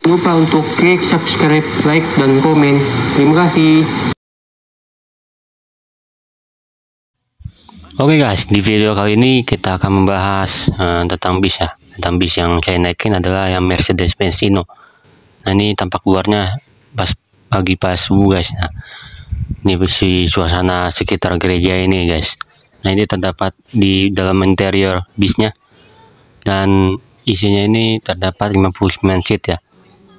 Jangan lupa untuk klik subscribe, like, dan komen. Terima kasih. Oke guys, di video kali ini kita akan membahas tentang bis ya. Tentang bis yang saya naikin adalah yang Mercedes-Benz Inno. Nah, ini tampak luarnya pas pagi pas subuh guys. Nah, ini besi suasana sekitar gereja ini guys. Nah, ini terdapat di dalam interior bisnya. Dan isinya ini terdapat 59 seat ya.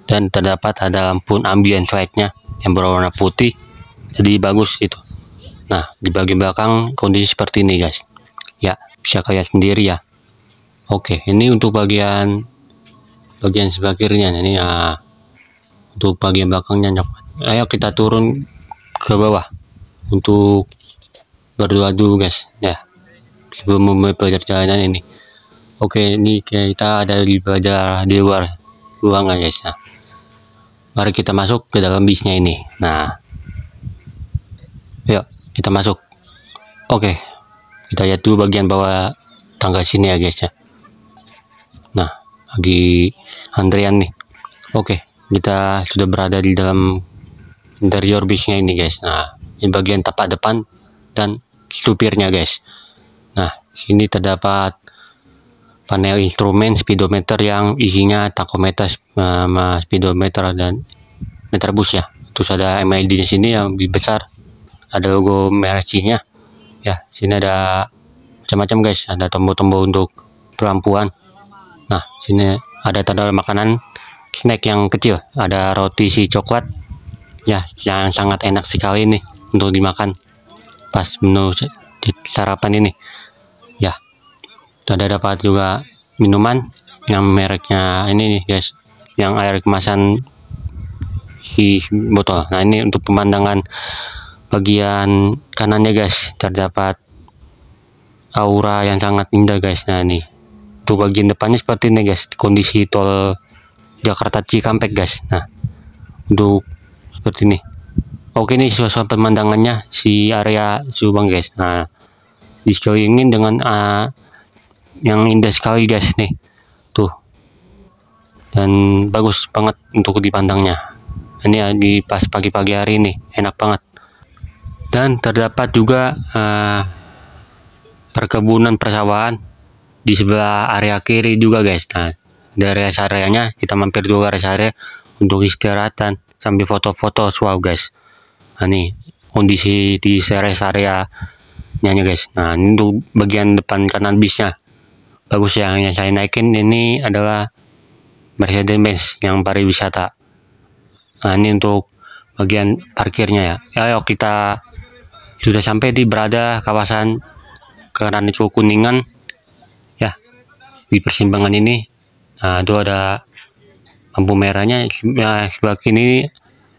Dan terdapat ada lampu ambient light-nya yang berwarna putih. Jadi bagus itu. Nah, di bagian belakang kondisi seperti ini guys. Ya, bisa kalian sendiri ya. Oke, ini untuk bagian sebelah kirinya. Ini ya, untuk bagian belakangnya. Ayo kita turun ke bawah untuk berdua dulu guys. Ya, sebelum memulai perjalanan ini. Oke, ini kita ada di luar ruangan guys. Nah, mari kita masuk ke dalam bisnya ini. Nah, yuk kita masuk. Oke, kita lihat dulu bagian bawah tangga sini ya guys ya. Nah, lagi antrian nih. Oke, kita sudah berada di dalam interior bisnya ini guys. Nah, ini bagian tapak depan dan supirnya guys. Nah, sini terdapat panel instrumen speedometer yang isinya tachometer, speedometer dan meter bus ya. Terus ada MID di sini yang lebih besar. Ada logo Mercy-nya ya. Sini ada macam-macam guys, ada tombol-tombol untuk pelampuan. Nah, sini ada tanda makanan snack yang kecil, ada roti si coklat ya, yang sangat enak sekali nih untuk dimakan pas menu sarapan ini ya. Ada dapat juga minuman yang mereknya ini nih guys, yang air kemasan si botol. Nah, ini untuk pemandangan bagian kanannya guys, terdapat aura yang sangat indah guys. Nah, ini untuk bagian depannya seperti ini guys, kondisi tol Jakarta Cikampek guys. Nah, untuk seperti ini. Oke, ini suasana pemandangannya si area Subang guys. Nah, dikelilingin dengan yang indah sekali guys nih tuh, dan bagus banget untuk dipandangnya. Ini ya, di pas pagi-pagi hari ini enak banget. Dan terdapat juga perkebunan persawahan di sebelah area kiri juga guys. Nah, dari rest areanya kita mampir dulu rest area untuk istirahatan sambil foto-foto wow guys. Nah, ini kondisi di rest area nya guys. Nah, ini untuk bagian depan kanan bisnya bagus ya. Yang saya naikin ini adalah Mercedes-Benz yang pariwisata. Nah, ini untuk bagian parkirnya ya. Ayo kita sudah sampai di berada kawasan Keranito Kuningan ya, di persimpangan ini. Nah, itu ada lampu merahnya ya, sebelah kiri,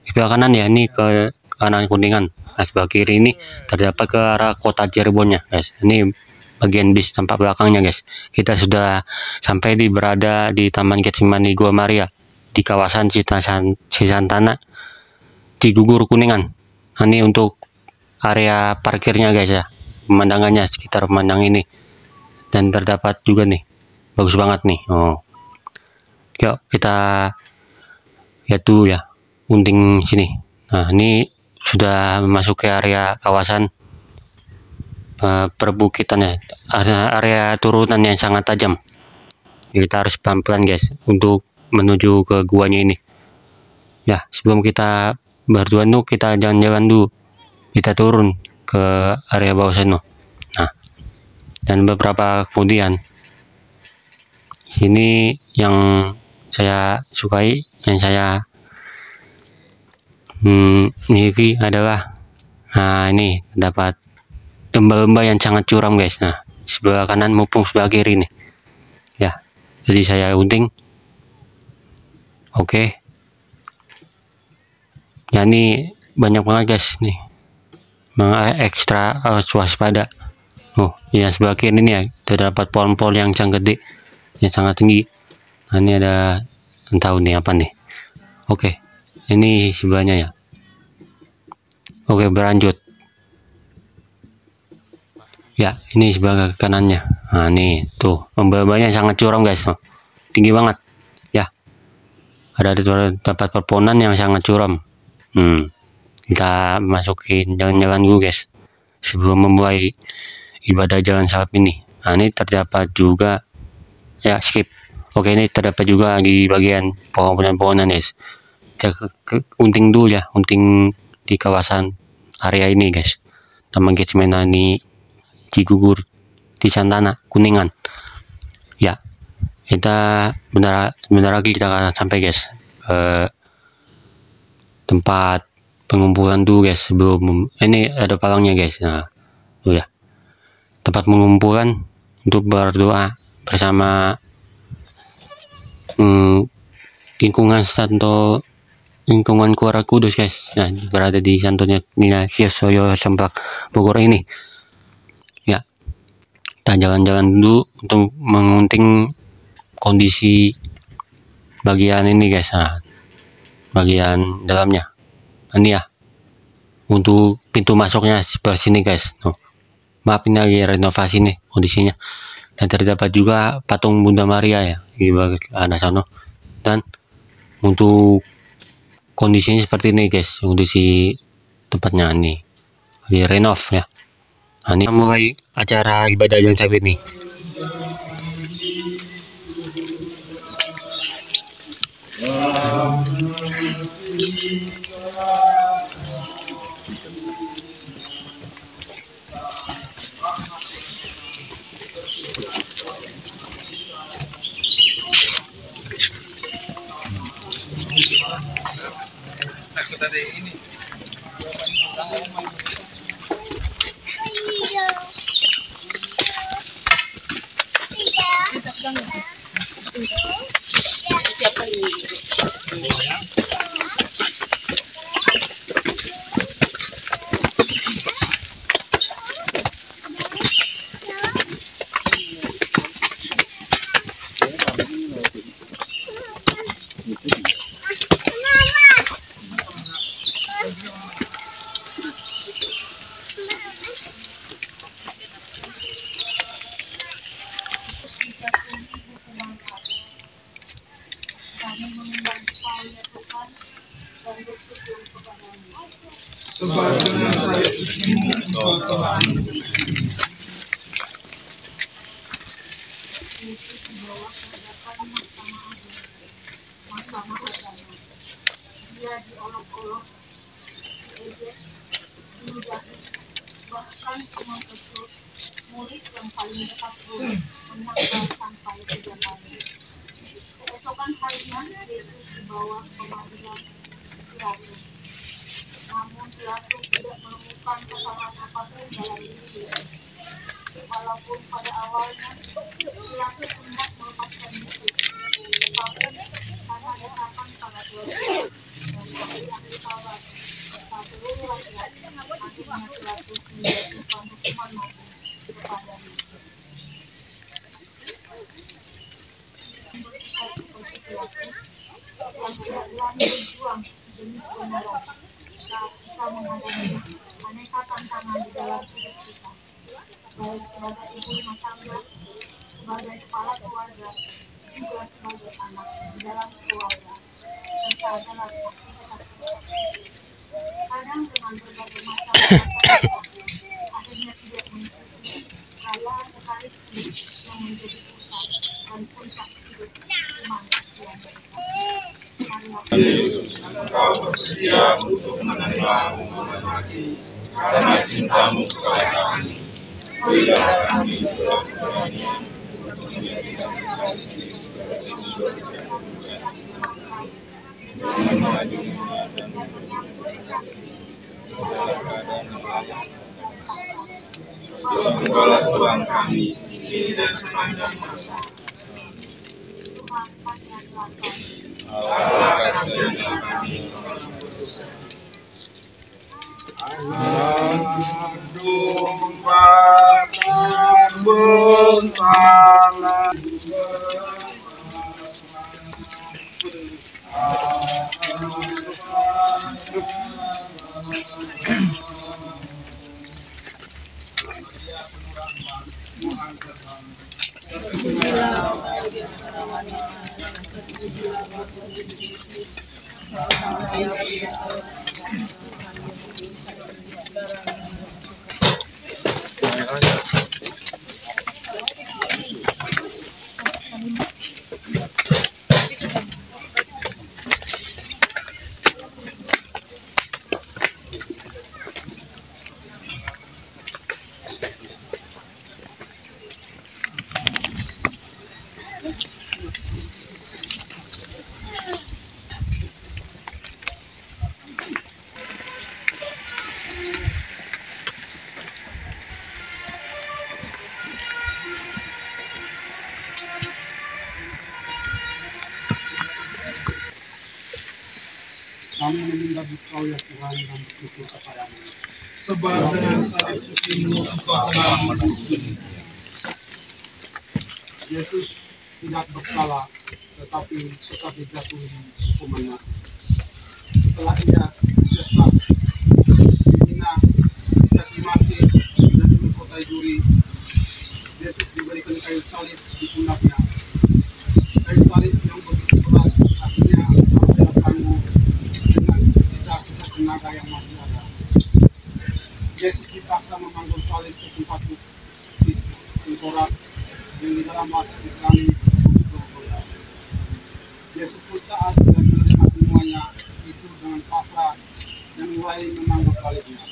sebelah kanan ya, ini ke kanan Kuningan. Nah, sebelah kiri ini terdapat ke arah kota Cirebonnya guys. Ini bagian bis tampak belakangnya guys. Kita sudah sampai di berada di Taman Getsemani Gua Maria di kawasan Cisantana Cigugur Kuningan. Nah, ini untuk area parkirnya guys ya, pemandangannya sekitar pemandangan ini, dan terdapat juga nih bagus banget nih. Oh, yuk kita lihat dulu ya unting sini. Nah, ini sudah masuk ke area kawasan perbukitan ya, area turunan yang sangat tajam. Kita harus pelan-pelan guys untuk menuju ke guanya ini ya. Sebelum kita berdua tuh kita jalan-jalan dulu, kita turun ke area bawah sana. Nah, dan beberapa kemudian sini yang saya sukai, yang saya miliki adalah, nah, ini dapat lembah-lembah yang sangat curam guys. Nah, sebelah kanan maupun sebelah kiri nih ya. Jadi saya unting. Oke ya, ini banyak banget guys nih, ekstra waspada. Oh, yang sebelah kiri ini ya, terdapat pohon-pohon yang sangat gede, yang sangat tinggi. Nah, ini ada entah ini apa nih. Oke, ini sebelahnya ya. Oke, berlanjut ya, ini sebelah kanannya. Nah, ini tuh lembah-lembahnya sangat curam guys, tinggi banget ya. ada di tempat perponan yang sangat curam. Kita masukin jalan-jalan dulu guys sebelum memulai ibadah jalan salib ini. Nah, ini terdapat juga ya, skip. Oke, ini terdapat juga di bagian pohon-pohonan guys. Kita unting dulu ya, unting di kawasan area ini guys. Taman Getsemanani Cigugur di Santana Kuningan. Ya, kita bentar lagi kita akan sampai guys ke tempat pengumpulan dulu guys sebelum ini ada palangnya guys. Nah, tuh ya, tempat pengumpulan untuk berdoa bersama lingkungan Santo, lingkungan keluarga kudus guys. Nah, berada di Santonya Ignatius Loyola Semplak Bogor ini. Ya, kita jalan-jalan dulu untuk mengunting kondisi bagian ini guys. Nah, bagian dalamnya ini ya, untuk pintu masuknya seperti ini guys. Maaf, ini lagi renovasi nih kondisinya. Dan terdapat juga patung Bunda Maria ya di bagian sana. Dan untuk kondisinya seperti ini guys, kondisi tempatnya ini lagi renov ya. Nah, ini mulai acara ibadah jalan salib ini. Dia diolok-olok, bahkan cuma itu murid yang paling dekat pun menyangkal sampai 3 kali. Keesokan harinya Yesus dibawa ke pengadilan Pilatus. Namun Pilatus tidak menemukan kesalahan apapun dalam diri Yesus. Walaupun pada awalnya Pilatus hendak melepaskan Yesus, tetapi karena harapan sangat luar dan ahli-ahli Taurat serta seluruh rakyat, akhirnya Pilatus menjatuhkan hukuman mati kepada Yesus. Bersikap seperti Pilatus yang tidak berani berjuang demi kebenaran saat kita menghadapi aneka tantangan di dalam hidup kita, baik sebagai ibu rumah tangga, sebagai kepala keluarga, juga sebagai anak di dalam keluarga, serta dalam aktivitas kita. Kadang dengan berbagai macam akhirnya tidak mengikuti perayaan Ekaristi yang menjadi pusat dan puncak hidup iman Kristian kita. Engkau bersedia untuk menerima hukuman mati karena cintamu kepada kami. Berilah kami keberanian untuk menjadikan Ekaristi sebagai sumber kehidupan dengan mengajunya dan menyambut dan melayani. Engkaulah Tuhan kami, kini dan sepanjang masa. Allah kasihanlah kami. Agung Bapa bersalah. Kami menyembah Engkau ya Tuhan dan bersyukur kepadamu. Sebab dengan salib suci-Mu Engkau telah menebus dunia. Yesus tidak bersalah, tetapi tetap dijatuhi hukuman mati. Setelah ia sesat, dihina, dicaci maki, dan diperkotai duri, Yesus diberikan kayu salib di pundaknya. Kayu salib yang begitu berat, akhirnya memberatkanmu dengan sisa-sisa tenaga yang masih ada. Yesus dipaksa memanggul salib ke tempat di tengkorak yang di dalam bahasa Ibrani disebut Golgota. Yesus pun taat dan menerima semuanya itu dengan pasrah dan mulai memanggul salibnya.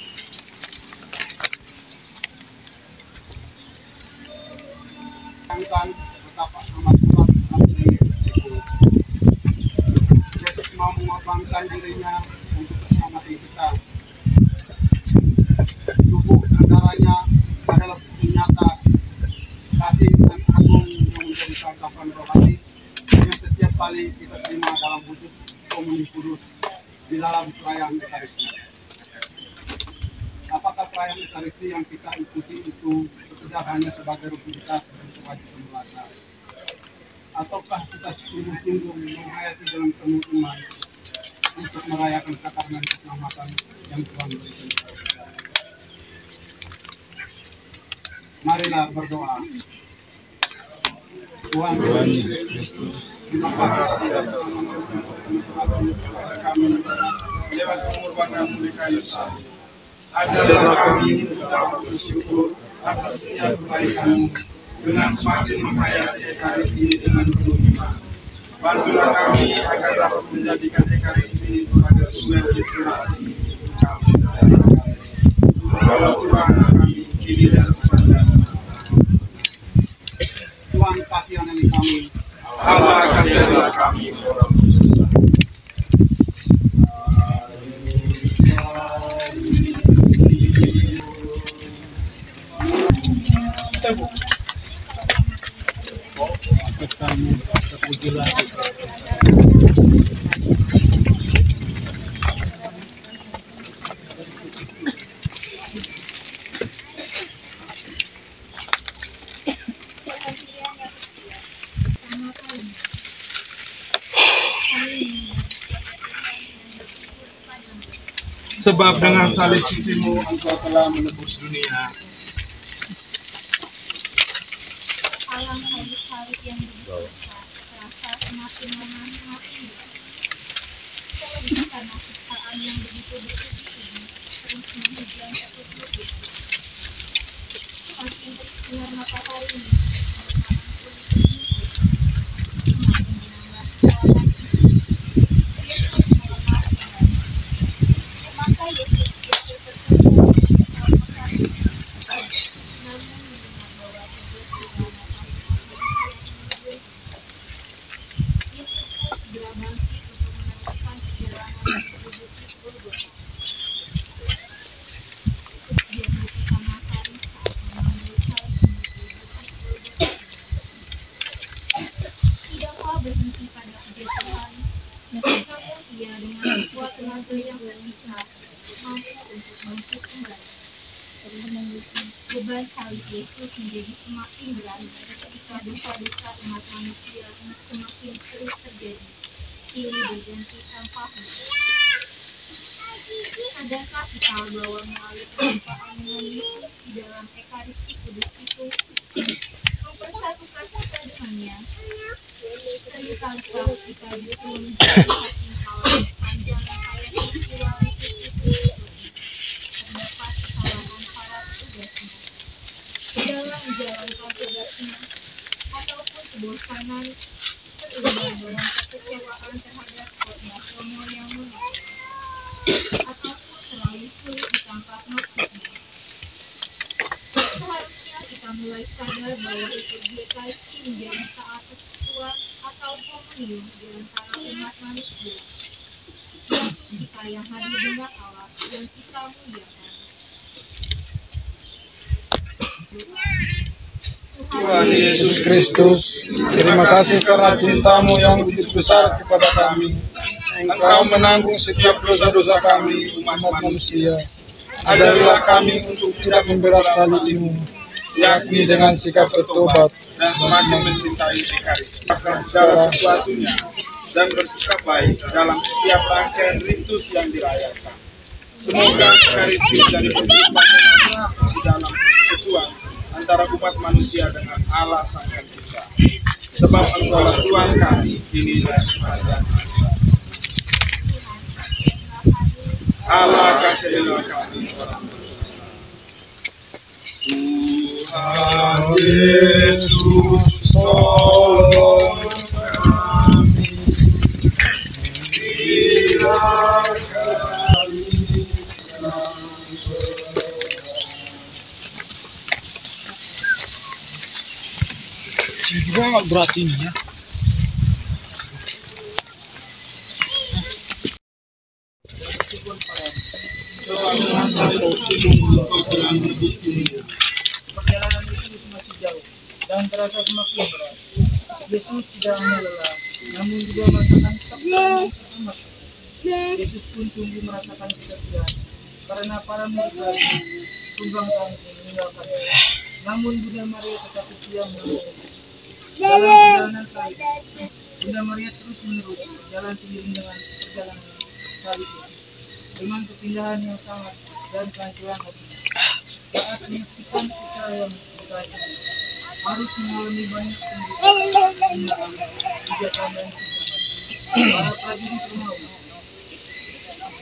Bayangkan betapa amat berat hati itu. Yesus mau mengorbankan dirinya untuk keselamatan kita. Tubuh dan darahnya adalah bukti nyata kasih dan agung yang menjadi santapan rohani yang setiap kali kita terima dalam wujud komuni kudus di dalam perayaan Ekaristi. Apakah perayaan Ekaristi yang kita ikuti itu sekedar hanya sebagai rutinitas dan kewajiban belaka? Ataukah kita sungguh-sungguh menghayati dengan penuh iman untuk merayakan sakramen keselamatan yang Tuhan berikan kepada kita? Marilah berdoa. Tuhan Yesus, terima kasih atas kami lewat pengorbanan di kayu salib. Ajarlah kami dapat bersyukur atas setiap kebaikan-Mu dengan semakin menghayati Ekaristi dengan penuh iman. Bantulah kami agar dapat menjadikan Ekaristi sebagai sumber inspirasi kami. Kalau Tuhan kami kini dan sepanjang. Tuhan kasihani kami. Allah kasihanilah kami. Sebab dengan salib suci-Mu Engkau telah menebus dunia. Alam salib yang begitu besar, terasa semakin makin berat. Terlebih karena siksaan yang begitu bertubi-tubi terus menghujam satu tubuh. Semakin bersinar matahari ini, semakin menambah kekuatan. Yesus melemah kembali. Maka Yesus tersenyum dalam sekali. Namun mendengar bahwa tubuh Yesus pun segera bangkit untuk meneruskan perjalanan menuju Golgota. Dia bersama kali saat memanggil salib menuju Golgota. Tidaklah berhenti pada kejatuhan, namun ia dengan kuat tenaga yang lincah mampu untuk bangkit kembali. Beban salib Yesus menjadi semakin berat ketika dosa-dosa umat manusia semakin terus terjadi, silih berganti tanpamu. Sadarkah kita bahwa melalui perjumpaan dengan Yesus di dalam Ekaristi Kudus itu mempersatukan kita dengannya? Seringkalikah kita justru menjadi hakim kalah pokoknya semua yang mulia, ataupun terlalu sulit ditangkap maksudnya. Seharusnya kita mulai sadar bahwa ikut GKI menjadi saat persekutuan atau komunion di antara umat manusia, yaitu kita yang hadir dengan Allah dan kita muliakan. Tuhan Yesus Kristus, terima kasih karena cinta-Mu yang begitu besar kepada kami. Engkau menanggung setiap dosa-dosa kami, umat manusia. Ajarilah kami untuk tidak memberat salib-Mu, yakni dengan sikap bertobat dan semakin mencintai Ekaristi segala sesuatunya dan bersikap baik dalam setiap rangkaian ritus yang dirayakan. Semoga Ekaristi jadi perjumpaan di dalam persekutuan antara umat manusia dengan Allah Sang Pencipta. Sebab Engkaulah Tuhan kami kini dan sepanjang masa. Allah kasihlah kami orang berdosa. Tuhan Yesus tolong kami, bila kami juga nggak berat ini ya. Perjalanan Yesus masih jauh dan terasa semakin berat. Yesus tidak hanya lelah, namun juga merasakan tekanan amat. Yesus pun sungguh merasakan kesedihan karena para murid lain tumbang tanggung meninggalkannya. Namun Bunda Maria tetap setia menemani. Dalam perjalanan salib, Bunda Maria terus menerus berjalan seiring dengan perjalanan salib dengan kepindahan yang sangat dan kehancuran hatinya. Saat menyaksikan kita yang berkata harus mengalami banyak penderitaan, kejahatan dan kesesakan. Para prajurit Romawi,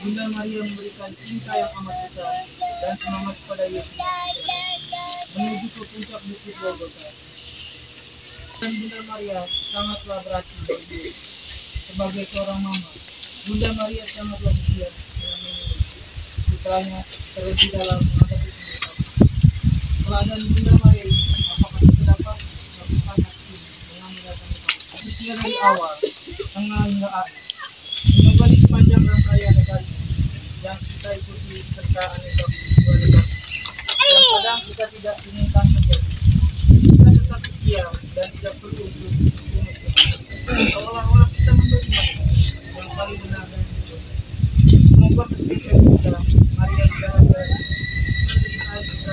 Bunda Maria memberikan cinta yang amat besar dan semangat kepada Yesus menuju ke puncak bukit Golgota. Dan Bunda Maria sangatlah berarti bagi dia. Sebagai seorang mama, Bunda Maria sangatlah setia dengan menyuruh putranya terlebih dalam menghadapi penderitaan. Teladan Bunda Maria ini apakah kita dapat melakukan aksi mengambil kami setia dari awal, tengah hingga akhir. Semoga di sepanjang rangkaian negara yang kita ikuti serta aneka peristiwa yang kadang kita tidak inginkan terjadi, kita tetap setia dan tidak perlu untuk seolah-olah kita menerima yang paling benar dan jujur. Semoga ketika kita Maria berada di saat kita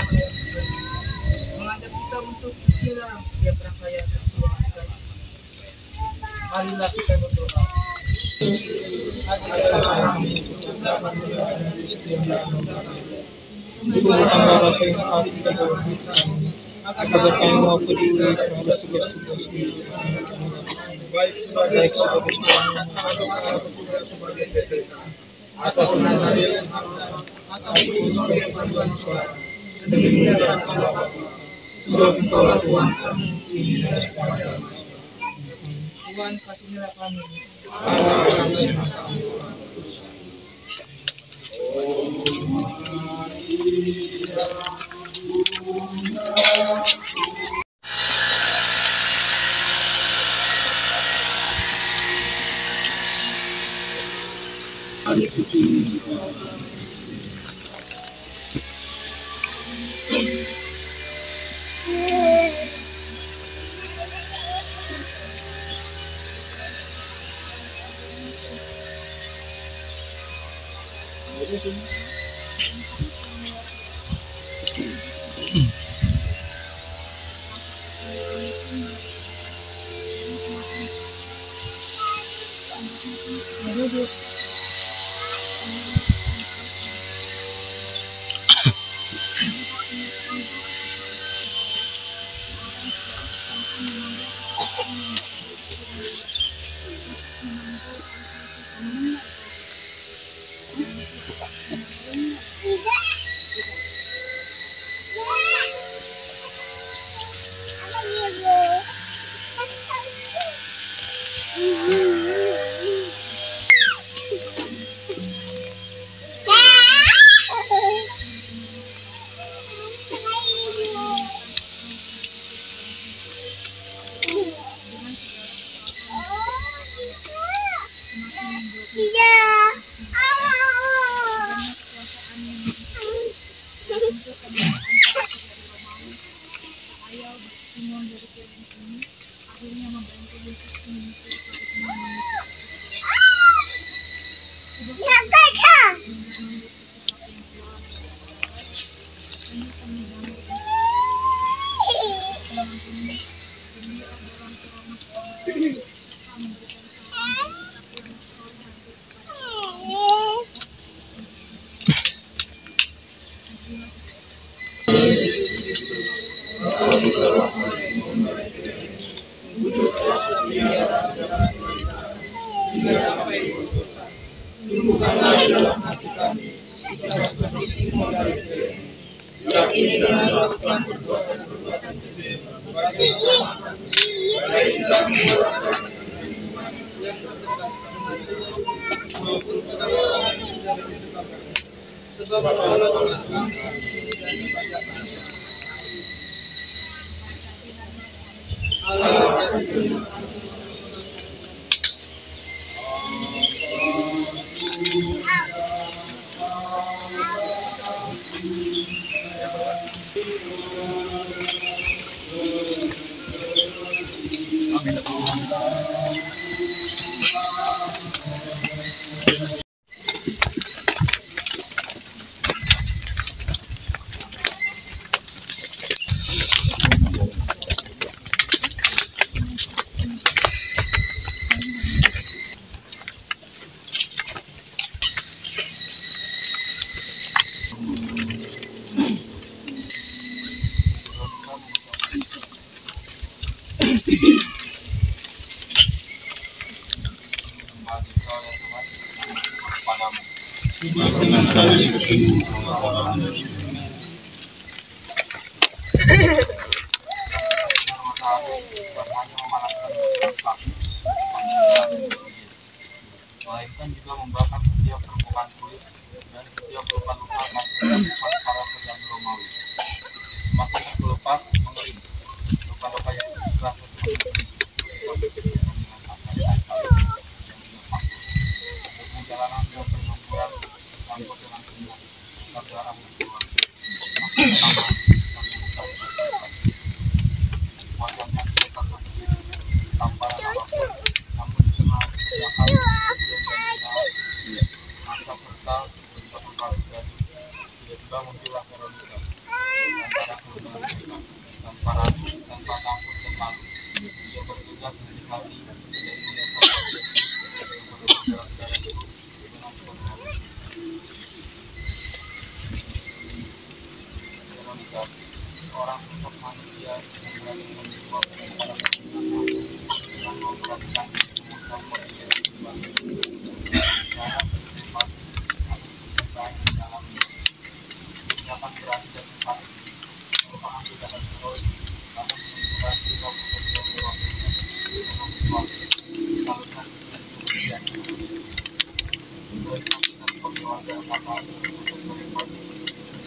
mengajak kita untuk setia dalam setiap rangkaian peristiwa kita. Marilah kita berdoa. Agar kami mau peduli terhadap tugas-tugas baik sebagai sebagai PPK ataupun sebagai panduan suara demi kemuliaan Allah. Sebab Engkaulah Tuhan kami kini dan sepanjang masa. Tuhan kasihlah kami. Allah kasihlah kami. ini dengan melakukan perbuatan keji, baik dalam perbuatan yang terdekat maupun perbuatan yang tidak ditetapkan. Sebab Allah melakukan dan dibacakan. Allah melainkan juga membakar setiap permukaan kulit dan setiap luka-luka maupun para pedang Romawi. Semakin kelupas mengering, luka-luka yang terasa perjalanan yang berhamburan campur dengan minyak pada arah keluar. Wajahnya kelihatan bersih, tanpa apapun, namun dikenal kelihatan masa peta berubah dan tiba-tiba muncullah Veronica antara keluarga mereka tanpa ragu, tanpa takut dan malu. Dia bertugas mendekati dan melihat saudara saudara itu dengan hormat. Veronica, orang sosok manusia yang berani mencoba para pengguna dengan memperhatikan kemudian model dapat berani dan cepat merupakan tindakan heroik, namun menunjukkan kita bekerja lewat salurkan kemudian heroik dan keluarga kapal untuk mereka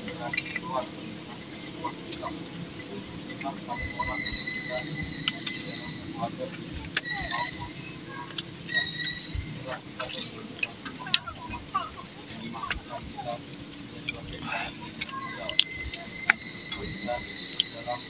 berani keluar dengan sebuah kitab satu orang kita di dalam keluarga maupun kita memaafkan kita dalam alam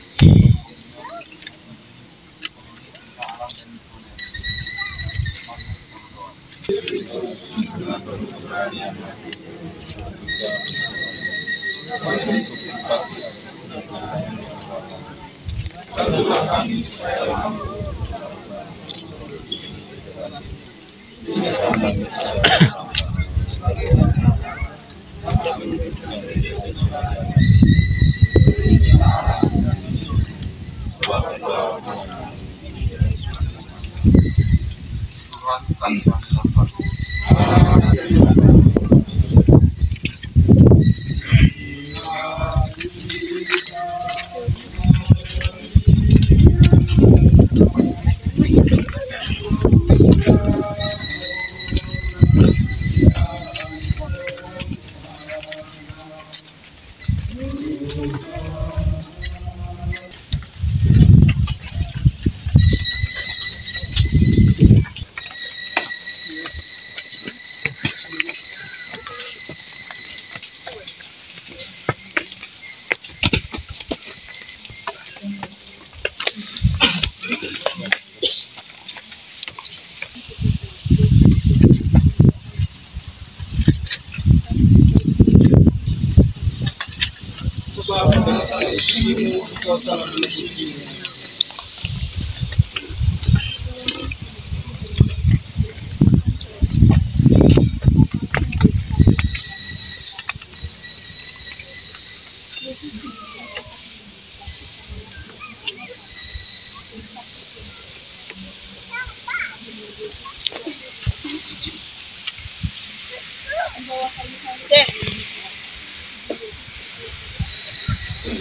dan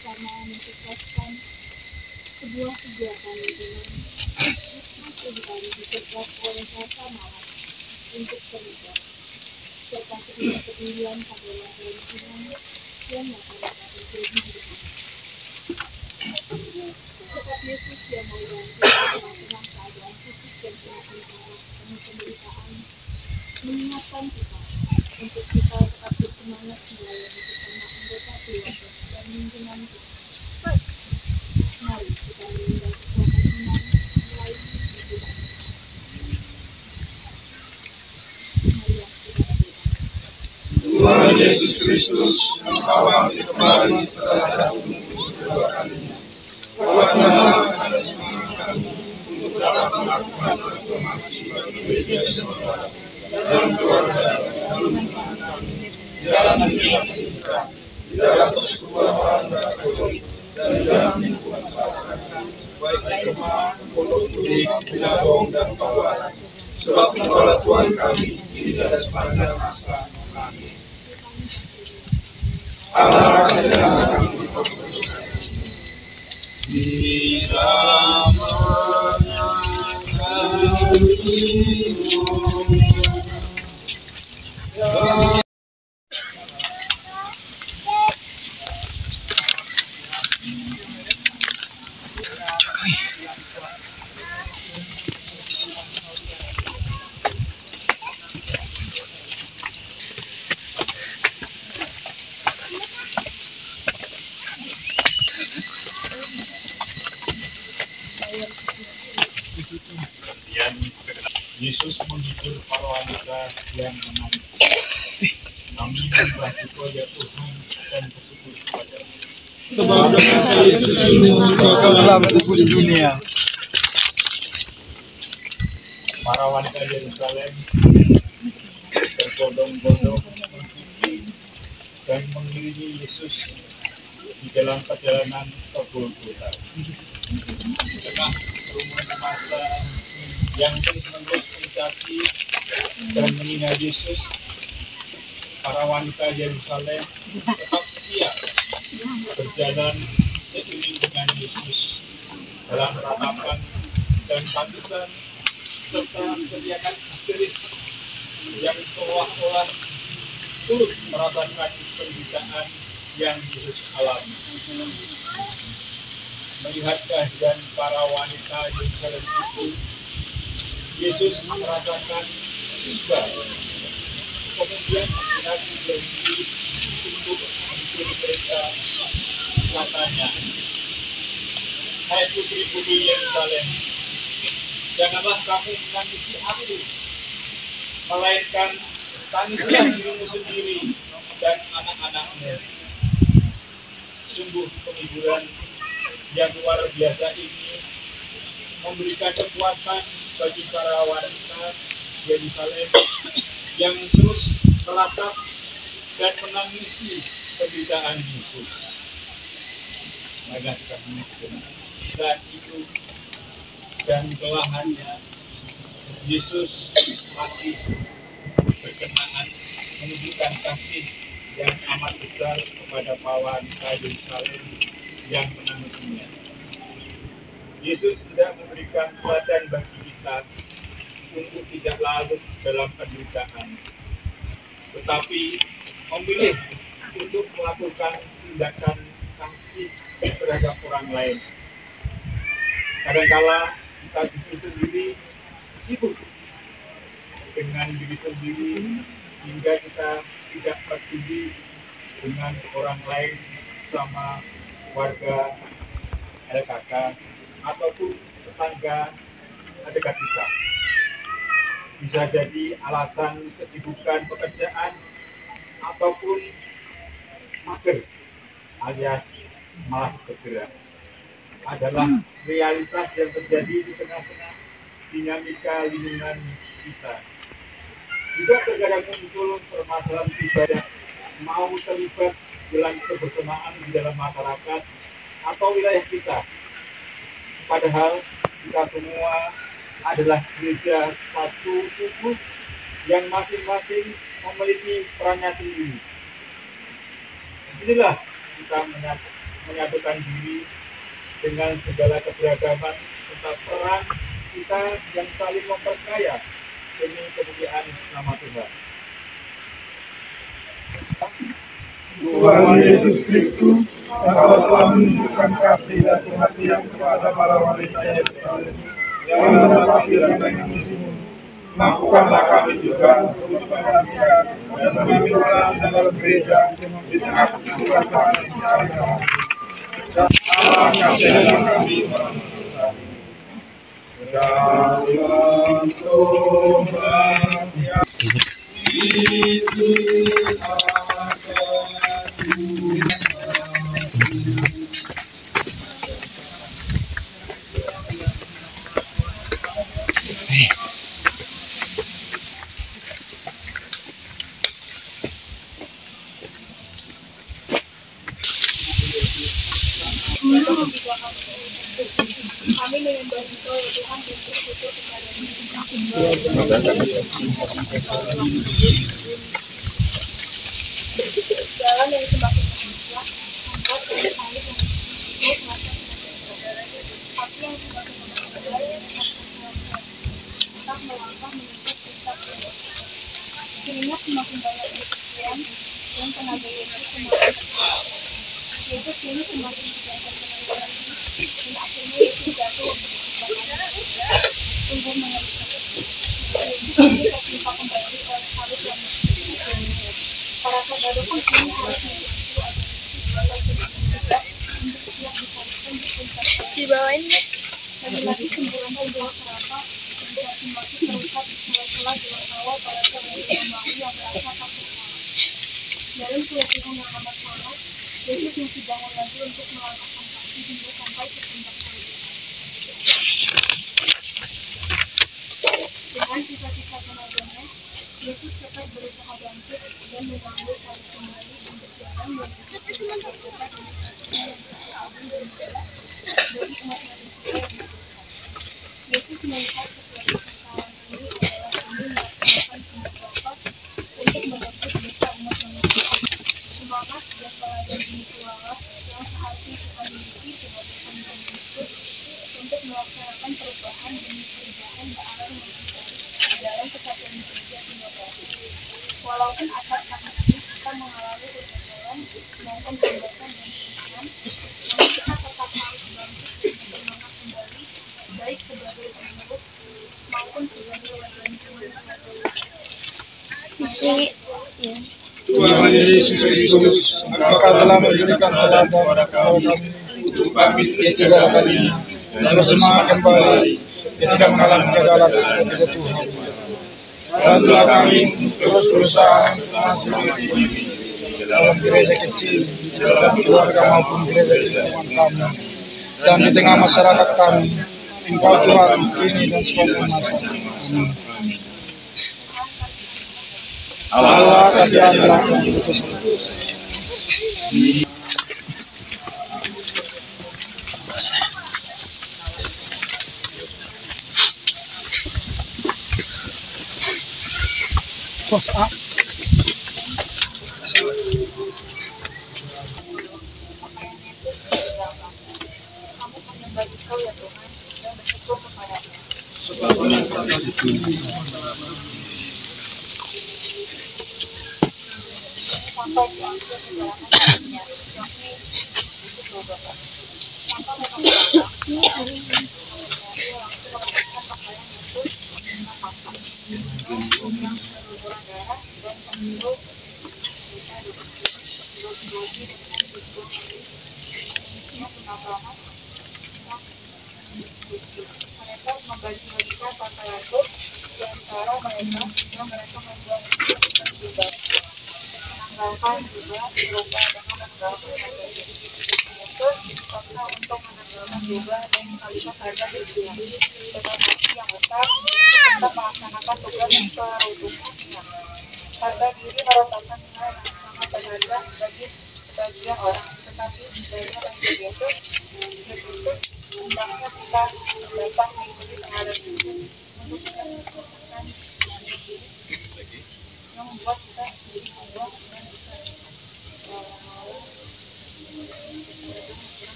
bersama mensukseskan sebuah kegiatan lingkungan masing-masing dicegat oleh rasa malas untuk terlibat serta ketidakpedulian pada warga lingkungan dan masyarakat menjadi di depan. Sebab Yesus yang mengganti tengah-tengah keadaan fisik yang semakin parah penuh penderitaan mengingatkan kita untuk kita tetap bersemangat melayani sesama anggota keluarga dan lingkungan kita. Mari kita meninggal kekuatan iman melalui hidup. Mari kita berdoa. Tuhan Yesus Kristus, Engkau ambil kembali setelah dahulu kedua kalinya. Kuatkanlah akan semangat kami untuk dapat melakukan transformasi bagi gereja saudara dan keluarga dan lingkungan kami di dalam dunia pendidikan, di dalam persekutuan Katolik, dan di dalam lingkungan masyarakat kami, baik di rumah, pondok kulit, binagong, dan kawan. Sebab Engkaulah Tuhan kami di dalam sepanjang masa kami. Allah sedang kami bila menyatakan Yesus menghibur para wanita yang menangis. Kami menyembah Engkau ya Tuhan dan bersyukur kepadamu. Sebab dengan Yesus Engkau telah menebus dunia. Para wanita Yerusalem berbondong-bondong mengikuti dan mengiringi Yesus di dalam perjalanan ke Golgota. Di tengah kerumunan massa yang terus-menerus mencari dan menghina Yesus, para wanita Yerusalem tetap setia berjalan seiring dengan Yesus dalam ratapan dan tangisan serta teriakan histeris yang seolah-olah turut merasakan penderitaan yang Yesus alami. Melihat kehadiran para wanita Yerusalem itu, Yesus merasakan juga, kemudian menghati janji untuk mencuri mereka. Katanya, hai putri-putri Yerusalem, janganlah kamu menangisi aku, melainkan tangislah dirimu sendiri dan anak-anakmu. Sungguh penghiburan yang luar biasa ini memberikan kekuatan bagi para wanita Yerusalem yang terus meratap dan menangisi penderitaan Yesus. Maka kami saat itu dan kelahannya Yesus masih berkenaan menunjukkan kasih yang amat besar kepada para wanita Yerusalem yang menangisinya. Yesus tidak memberikan teladan bagi kita untuk tidak larut dalam penderitaan, tetapi memilih untuk melakukan tindakan kasih terhadap orang lain. Kadangkala kita itu sendiri sibuk dengan diri sendiri hingga kita tidak peduli dengan orang lain sama warga LKK ataupun tetangga dekat kita. Bisa jadi alasan kesibukan pekerjaan ataupun mager alias malas bergerak adalah realitas yang terjadi di tengah-tengah dinamika lingkungan kita. Juga terkadang muncul permasalahan ibadah mau terlibat dalam kebersamaan di dalam masyarakat atau wilayah kita. Padahal kita semua adalah gereja satu tubuh yang masing-masing memiliki perannya sendiri. Inilah kita menyatukan diri dengan segala keberagaman serta peran kita yang saling memperkaya demi kemuliaan nama Tuhan. Tuhan Yesus Kristus, Engkau telah menunjukkan kasih dan perhatian kepada para wanita Yerusalem yang mendapat pilihan sisimu. Mampukanlah kami juga untuk memperhatikan dan memimpin dalam gereja di tengah kesibukan kami sehari-hari. Dan Allah kasihanilah kami orang berdosa. Dalam Tuhan yang itu Kami menyembah Engkau ya Tuhan dan bersyukur kepada-Mu. Jalan yang semakin menanjak, membuat kami saling memiliki masa hati yang semakin mempelajari tetap melangkah menuju kitab Tuhan. Keringat semakin banyak berpikiran dan tenaga Yesus semakin berkurang. Yesus kini semakin tidak tenaga dan akhirnya Yesus jatuh sungguh mengerikan. Yesus kini tertimpa kembali oleh salib yang mengerikan. Para saudara pun kini harus menjadi untuk siap disalibkan di puncak. Di bawah ini lagi-lagi sempurna dua serata dan semakin terlihat celah-celah dalam awal para saudara yang merasa takut. Dalam keyakinan yang amat sangat, Yesus masih bangun lagi untuk melangkahkan kaki hingga sampai ke puncak salib. Dengan sisa-sisa tenaganya, Yesus tetap berusaha bangkit dan mengambil salib kembali untuk jalan yang Yesus tidak lakukan demi kasihnya yang terseabadi dan mudah bagi umat manusia yang berdosa. Yesus melihat setiap kesalahan ini adalah demi melaksanakan kehendak Bapa untuk menebus dosa umat manusia. Semangat dan teladan ini pula yang seharusnya kita miliki sebagai pemimpin Kristus untuk melaksanakan perubahan demi perubahan kearah yang dicari dalam kesatuan gereja Timothy. Walaupun atas kami ini kita mengalami kegagalan maupun hambatan dan kelemahan, namun kita tetap harus bangkit dan bersemangat kembali, baik sebagai pengurus maupun sebagai warga Tuhan sebagai Tuhan Yesus Kristus, Engkau telah memberikan teladan kepada kami untuk kami tidak kalinya dan bersemangat kembali ketika mengalami kegagalan dan kejatuhan. Bantulah kami terus berusaha masuk dalam gereja kecil, dalam keluarga maupun gereja di lingkungan kami, dan di tengah masyarakat kami. Engkau Tuhan kini dan sepanjang masa. Amin. Allah kasihanilah kami. Kami menyembah Engkau ya Tuhan dan bersyukur kepada-Mu. Sampai di akhir perjalanan dunia, yakni itu Golgota. Maka memang Bapa, hari ini ia langsung memberikan pakaian Yesus dengan pasang, yang berlumuran darah dan pemilu kita dibagi dengan dua kali. Ini penambahan mereka membagi-bagikan pakaian itu di antara mereka sehingga mereka membuat jubah. Menanggalkan juga berubah dengan menanggalkan pakaian Yesus karena untuk menanggalkan juga dan kalimat harga dunia dengan hati yang besar untuk tetap melaksanakan tugas seutuhnya. Harga diri merupakan nilai yang sangat berharga bagi sebagian orang, tetapi dari orang Yesus hendaknya kita dapat mengikuti pengaruh Yesus untuk kita melakukan yang membuat kita menjadi sombong dan bisa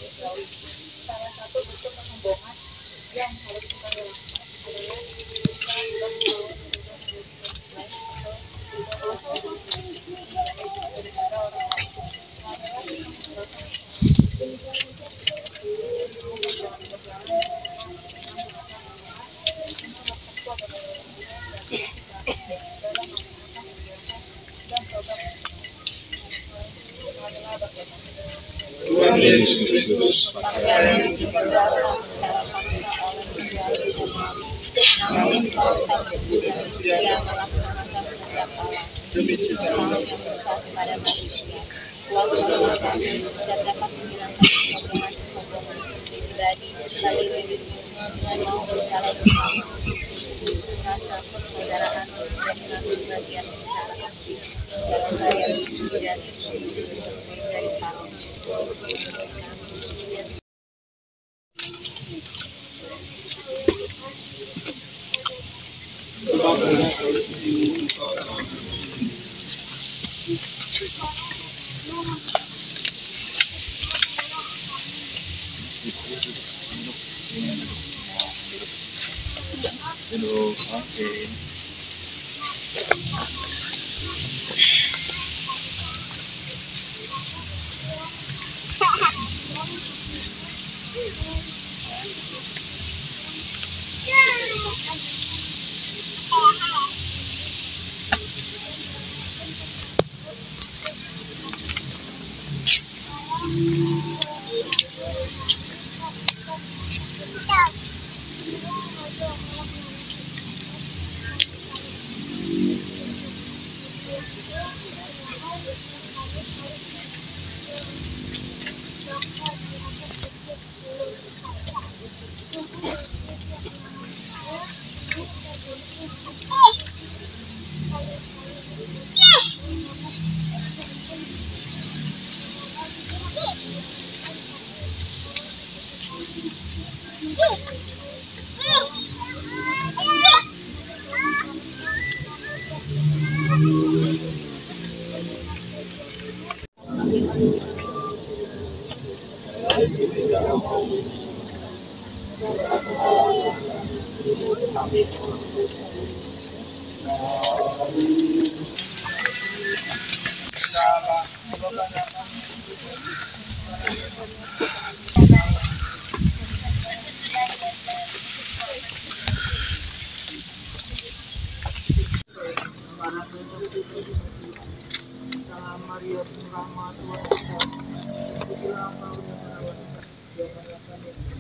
manusiawi. Salah satu bentuk kesombongan yang harus kita lakukan adalah kita tidak mau tugas lain atau negara orang lain. Adalah Tuhan Yesus Kristus, yang ditinggalkan secara paksa oleh penjara Romawi, namun kau tak dengan setia melaksanakan kehendak Allah demi pencerahan yang besar kepada manusia. Lalu kami tidak dapat menghilangkan kesombongan pribadi sekali dirimu dan mau berjalan bersama rasa persaudaraan dan mengambil bagian secara aktif dalam karya misi dan menjadi tahu. Salam Maria, penuh rahmat, Tuhan Yesus. Terpujilah engkau yang merawat dia menyatakan yang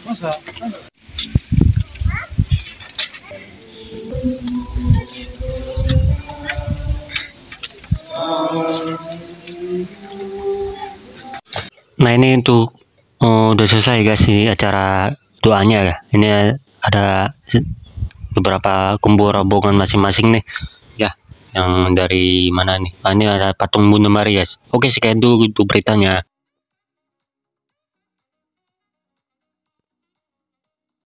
masa Nah ini untuk udah selesai guys, ini acara doanya ya. Ini ada beberapa kumpul rombongan masing-masing nih ya, yang dari mana nih. Ini ada patung Bunda Maria guys. Oke, sekian dulu itu beritanya.